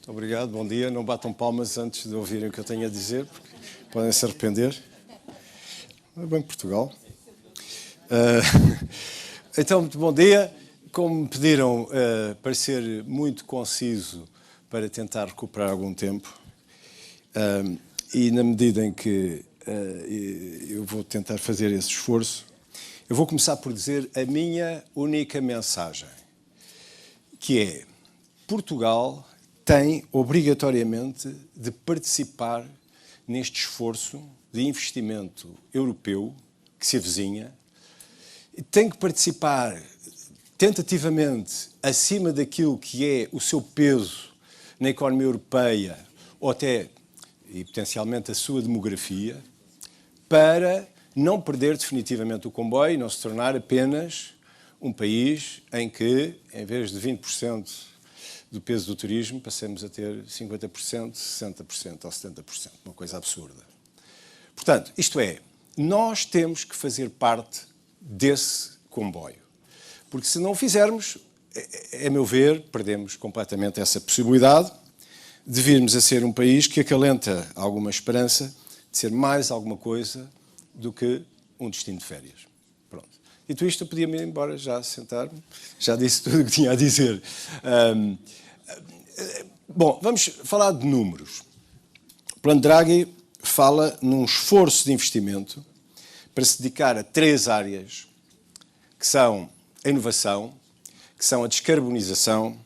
Obrigado, bom dia. Não batam palmas antes de ouvirem o que eu tenho a dizer, porque podem se arrepender. É bem Portugal. Então, muito bom dia. Como me pediram para ser muito conciso, para tentar recuperar algum tempo, e na medida em que eu vou tentar fazer esse esforço, eu vou começar por dizer a minha única mensagem, que é: Portugal tem obrigatoriamente de participar neste esforço de investimento europeu que se avizinha, e tem que participar tentativamente acima daquilo que é o seu peso na economia europeia, ou até, e potencialmente, a sua demografia, para não perder definitivamente o comboio e não se tornar apenas um país em que, em vez de 20% do peso do turismo, passemos a ter 50%, 60% ou 70%, uma coisa absurda. Portanto, isto é, nós temos que fazer parte desse comboio. Porque se não o fizermos, a meu ver, perdemos completamente essa possibilidade de virmos a ser um país que acalenta alguma esperança de ser mais alguma coisa do que um destino de férias. Pronto. Dito isto, eu podia-me ir embora já, sentar-me. Já disse tudo o que tinha a dizer. Bom, vamos falar de números. O Plano Draghi fala num esforço de investimento para se dedicar a 3 áreas, que são a inovação, que são a descarbonização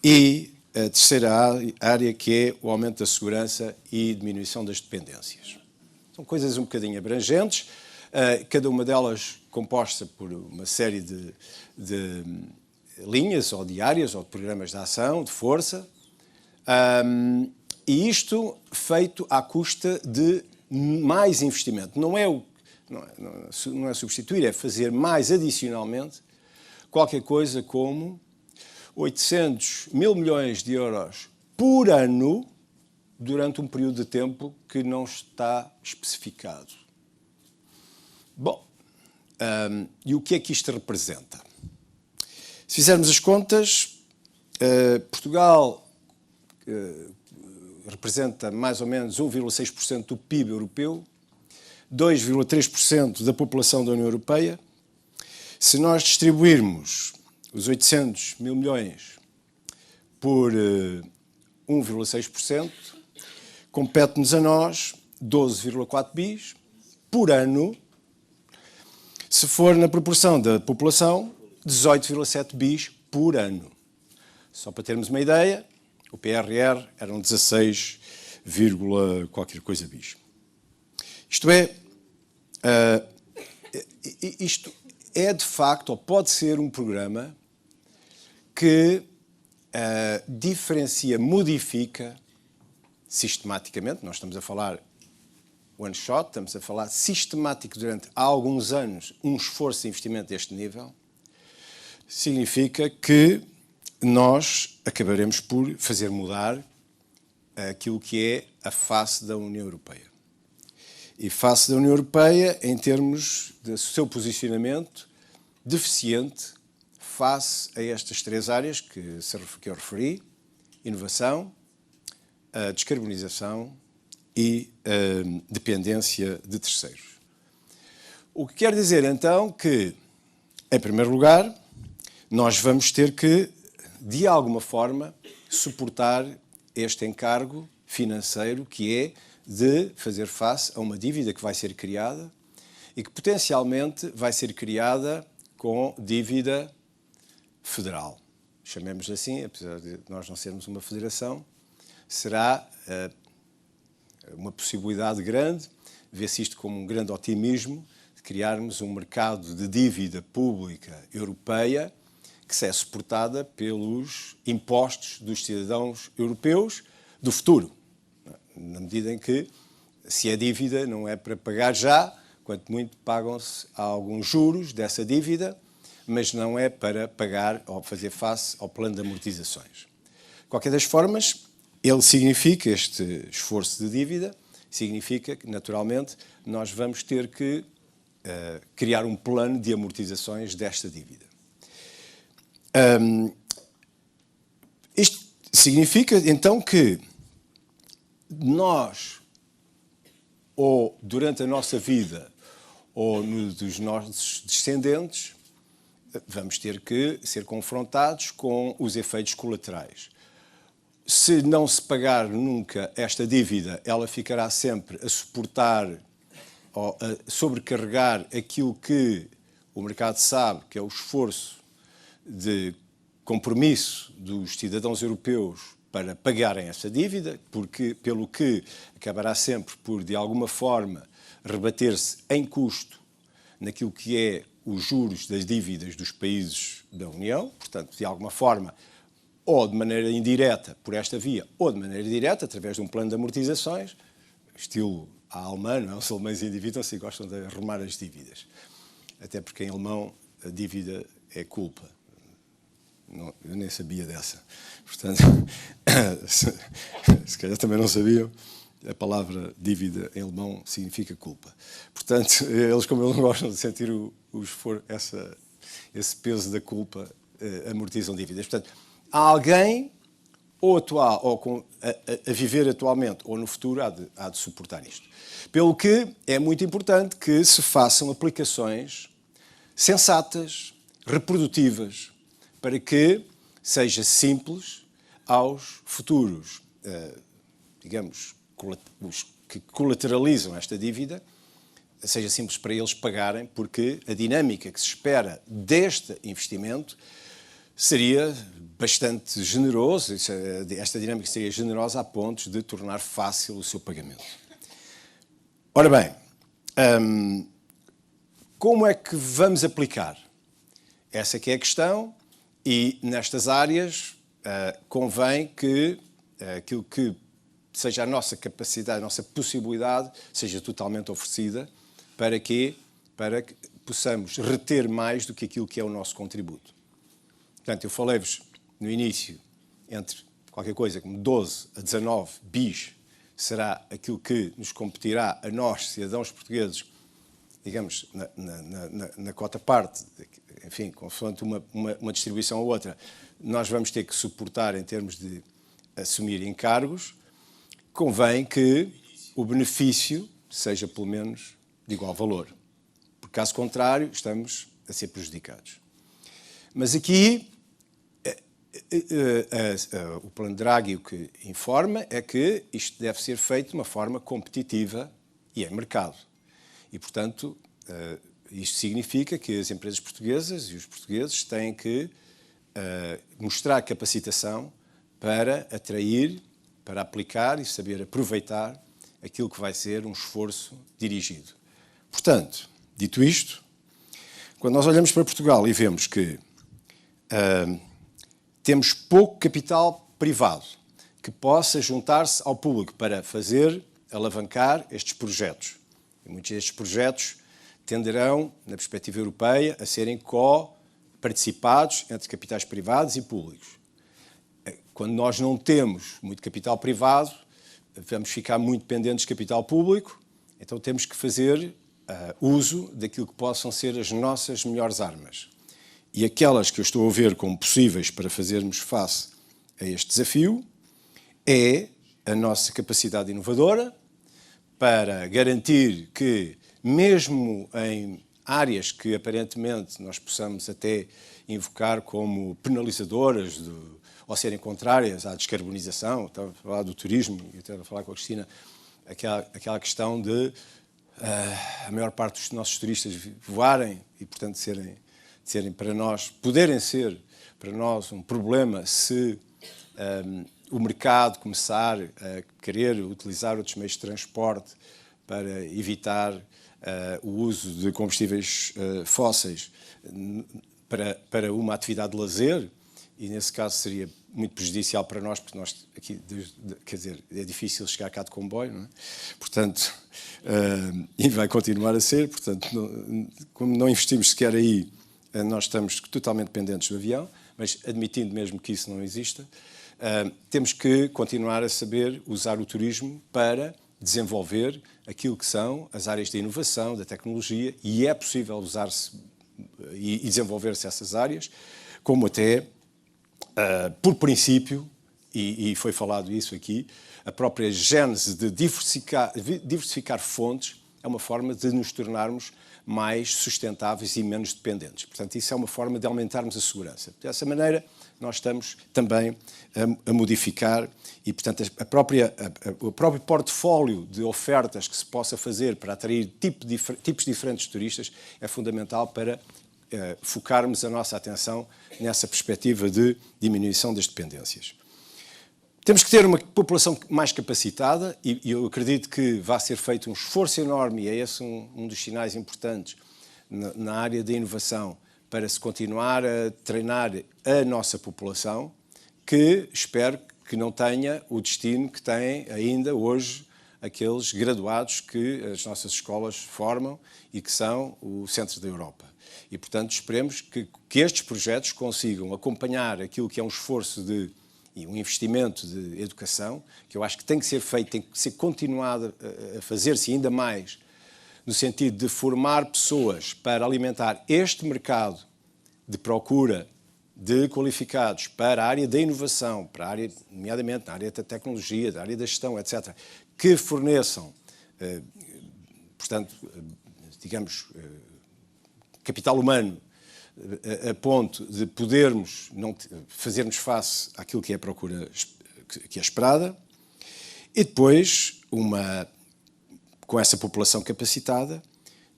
e a terceira área, que é o aumento da segurança e diminuição das dependências. São coisas um bocadinho abrangentes, cada uma delas composta por uma série de linhas ou de áreas ou de programas de ação, de força, e isto feito à custa de mais investimento. Não é substituir, é fazer mais adicionalmente qualquer coisa como 800 mil milhões de euros por ano durante um período de tempo que não está especificado. Bom, e o que é que isto representa? Se fizermos as contas, Portugal representa mais ou menos 1,6% do PIB europeu, 2,3% da população da União Europeia. Se nós distribuirmos os 800 mil milhões por 1,6%, compete-nos a nós 12,4 bis por ano. Se for na proporção da população, 18,7 bis por ano. Só para termos uma ideia, o PRR eram 16, qualquer coisa bis. Isto é de facto, ou pode ser um programa que diferencia, modifica sistematicamente, nós estamos a falar one shot, estamos a falar sistemático durante alguns anos, um esforço de investimento deste nível, significa que nós acabaremos por fazer mudar aquilo que é a face da União Europeia. E face da União Europeia em termos do seu posicionamento deficiente face a estas 3 áreas que eu referi: inovação, a descarbonização e a dependência de terceiros. O que quer dizer, então, que, em primeiro lugar, nós vamos ter que, de alguma forma, suportar este encargo financeiro que é de fazer face a uma dívida que vai ser criada e que potencialmente vai ser criada com dívida federal. Chamemos assim, apesar de nós não sermos uma federação, será uma possibilidade grande, vê-se isto como um grande otimismo, de criarmos um mercado de dívida pública europeia que se é suportada pelos impostos dos cidadãos europeus do futuro. Na medida em que, se é dívida, não é para pagar já, quanto muito pagam-se alguns juros dessa dívida, mas não é para pagar ou fazer face ao plano de amortizações. De qualquer das formas, ele significa, este esforço de dívida, significa que, naturalmente, nós vamos ter que criar um plano de amortizações desta dívida. Isto significa, então, que nós, ou durante a nossa vida, ou dos nossos descendentes, vamos ter que ser confrontados com os efeitos colaterais. Se não se pagar nunca esta dívida, ela ficará sempre a suportar ou a sobrecarregar aquilo que o mercado sabe que é o esforço de compromisso dos cidadãos europeus para pagarem essa dívida, pelo que acabará sempre por, de alguma forma, rebater-se em custo naquilo que é os juros das dívidas dos países da União, portanto, de alguma forma, ou de maneira indireta por esta via, ou de maneira direta, através de um plano de amortizações, estilo a alemã, não é? Os alemães endividam-se e gostam de arrumar as dívidas. Até porque em alemão a dívida é culpa. Não, eu nem sabia dessa. Portanto, se calhar também não sabiam, a palavra dívida em alemão significa culpa. Portanto, eles, como eles não gostam de sentir esse peso da culpa, amortizam dívidas. Portanto, há alguém, ou atual, ou a viver atualmente, ou no futuro, há de suportar isto. Pelo que é muito importante que se façam aplicações sensatas, reprodutivas, para que seja simples aos futuros, digamos, os que colateralizam esta dívida, seja simples para eles pagarem, porque a dinâmica que se espera deste investimento seria bastante generosa, esta dinâmica seria generosa a pontos de tornar fácil o seu pagamento. Ora bem, como é que vamos aplicar? Essa que é a questão, e nestas áreas convém que aquilo que seja a nossa capacidade, a nossa possibilidade, seja totalmente oferecida, para que possamos reter mais do que aquilo que é o nosso contributo. Portanto, eu falei-vos no início, entre qualquer coisa como 12 a 19 bis, será aquilo que nos competirá a nós, cidadãos portugueses, digamos, na cota parte, enfim, consoante uma distribuição ou outra, nós vamos ter que suportar em termos de assumir encargos. Convém que o benefício seja, pelo menos, de igual valor. Porque, caso contrário, estamos a ser prejudicados. Mas aqui, o plano Draghi o que informa é que isto deve ser feito de uma forma competitiva e em mercado. E, portanto, isto significa que as empresas portuguesas e os portugueses têm que mostrar capacitação para atrair, para aplicar e saber aproveitar aquilo que vai ser um esforço dirigido. Portanto, dito isto, quando nós olhamos para Portugal e vemos que temos pouco capital privado que possa juntar-se ao público para alavancar estes projetos. E muitos destes projetos tenderão, na perspectiva europeia, a serem co-participados entre capitais privados e públicos. Quando nós não temos muito capital privado, vamos ficar muito dependentes de capital público, então temos que fazer uso daquilo que possam ser as nossas melhores armas. E aquelas que eu estou a ver como possíveis para fazermos face a este desafio é a nossa capacidade inovadora para garantir que, mesmo em áreas que aparentemente nós possamos até invocar como penalizadoras ou serem contrárias à descarbonização, estava a falar do turismo, e estava a falar com a Cristina, aquela questão de a maior parte dos nossos turistas voarem e, portanto, serem para nós, poderem ser para nós um problema se o mercado começar a querer utilizar outros meios de transporte para evitar o uso de combustíveis fósseis para uma atividade de lazer, e nesse caso seria muito prejudicial para nós, porque nós aqui, quer dizer, é difícil chegar cá de comboio, não é? Portanto, e vai continuar a ser, portanto, como não investimos sequer aí, nós estamos totalmente dependentes do avião, mas admitindo mesmo que isso não exista, temos que continuar a saber usar o turismo para desenvolver aquilo que são as áreas de inovação, da tecnologia, e é possível usar-se e desenvolver-se essas áreas, como até, por princípio, e foi falado isso aqui, a própria gênese de diversificar fontes é uma forma de nos tornarmos mais sustentáveis e menos dependentes. Portanto, isso é uma forma de aumentarmos a segurança. Dessa maneira, nós estamos também a modificar e, portanto, o próprio portfólio de ofertas que se possa fazer para atrair tipos diferentes de turistas é fundamental para focarmos a nossa atenção nessa perspectiva de diminuição das dependências. Temos que ter uma população mais capacitada e eu acredito que vai ser feito um esforço enorme, e é esse um dos sinais importantes na área da inovação, para se continuar a treinar a nossa população, que espero que não tenha o destino que têm ainda hoje aqueles graduados que as nossas escolas formam e que são o centro da Europa. E, portanto, esperemos que estes projetos consigam acompanhar aquilo que é um esforço e um investimento de educação, que eu acho que tem que ser feito, tem que ser continuado a fazer-se ainda mais, no sentido de formar pessoas para alimentar este mercado de procura de qualificados para a área da inovação, para a área, nomeadamente na área da tecnologia, da área da gestão, etc., que forneçam, portanto, digamos, capital humano, a ponto de podermos fazermos face àquilo que é a procura que é esperada, e depois, com essa população capacitada,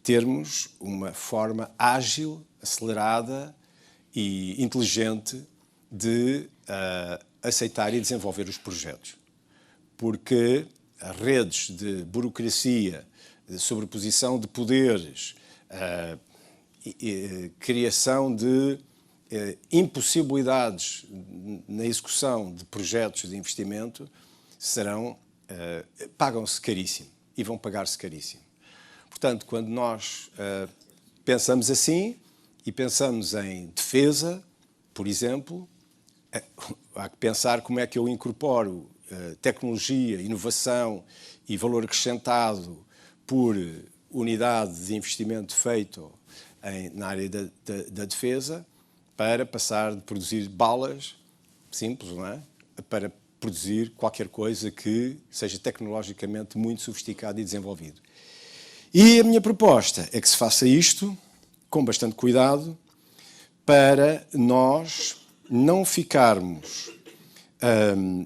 termos uma forma ágil, acelerada e inteligente de aceitar e desenvolver os projetos. Porque as redes de burocracia, de sobreposição de poderes, criação de impossibilidades na execução de projetos de investimento pagam-se caríssimo e vão pagar-se caríssimo. Portanto, quando nós pensamos assim e pensamos em defesa, por exemplo, há que pensar como é que eu incorporo tecnologia, inovação e valor acrescentado por unidade de investimento feito na área da defesa, para passar de produzir balas, simples, não é? Para produzir qualquer coisa que seja tecnologicamente muito sofisticado e desenvolvido. E a minha proposta é que se faça isto com bastante cuidado, para nós não ficarmos,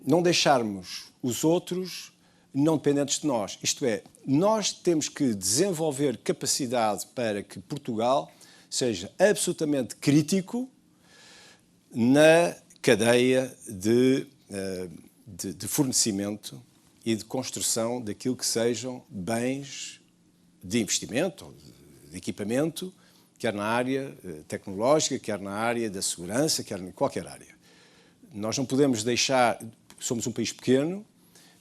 não deixarmos os outros não dependentes de nós. Isto é, nós temos que desenvolver capacidade para que Portugal seja absolutamente crítico na cadeia de fornecimento e de construção daquilo que sejam bens de investimento, de equipamento, quer na área tecnológica, quer na área da segurança, quer em qualquer área. Nós não podemos deixar, somos um país pequeno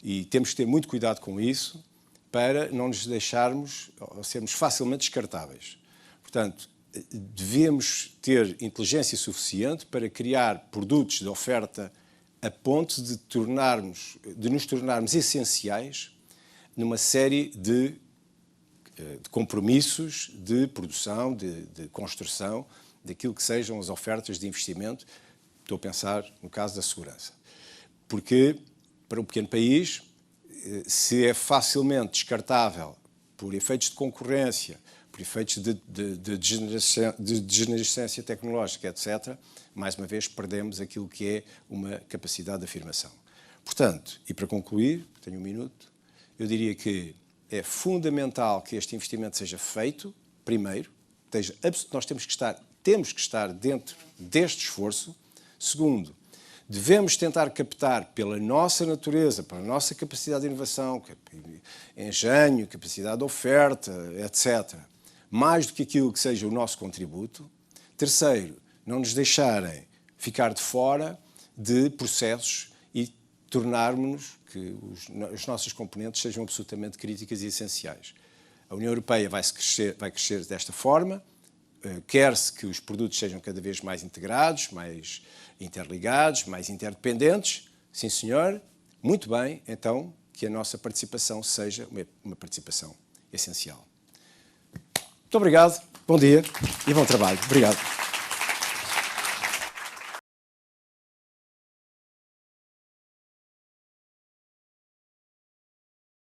e temos que ter muito cuidado com isso para não nos deixarmos ou sermos facilmente descartáveis. Portanto, devemos ter inteligência suficiente para criar produtos de oferta a ponto de nos tornarmos essenciais numa série de compromissos de produção, de construção, daquilo que sejam as ofertas de investimento. Estou a pensar no caso da segurança. Porque, para um pequeno país, se é facilmente descartável por efeitos de concorrência, por efeitos de degenerescência tecnológica, etc., mais uma vez perdemos aquilo que é uma capacidade de afirmação. Portanto, e para concluir, tenho um minuto, eu diria que é fundamental que este investimento seja feito, primeiro, nós temos que estar dentro deste esforço. Segundo, devemos tentar captar pela nossa natureza, pela nossa capacidade de inovação, engenho, capacidade de oferta, etc., mais do que aquilo que seja o nosso contributo. Terceiro, não nos deixarem ficar de fora de processos e tornarmos que as nossas componentes sejam absolutamente críticas e essenciais. A União Europeia vai crescer desta forma, quer-se que os produtos sejam cada vez mais integrados, mais interligados, mais interdependentes. Sim, senhor. Muito bem, então, que a nossa participação seja uma participação essencial. Muito obrigado, bom dia e bom trabalho. Obrigado.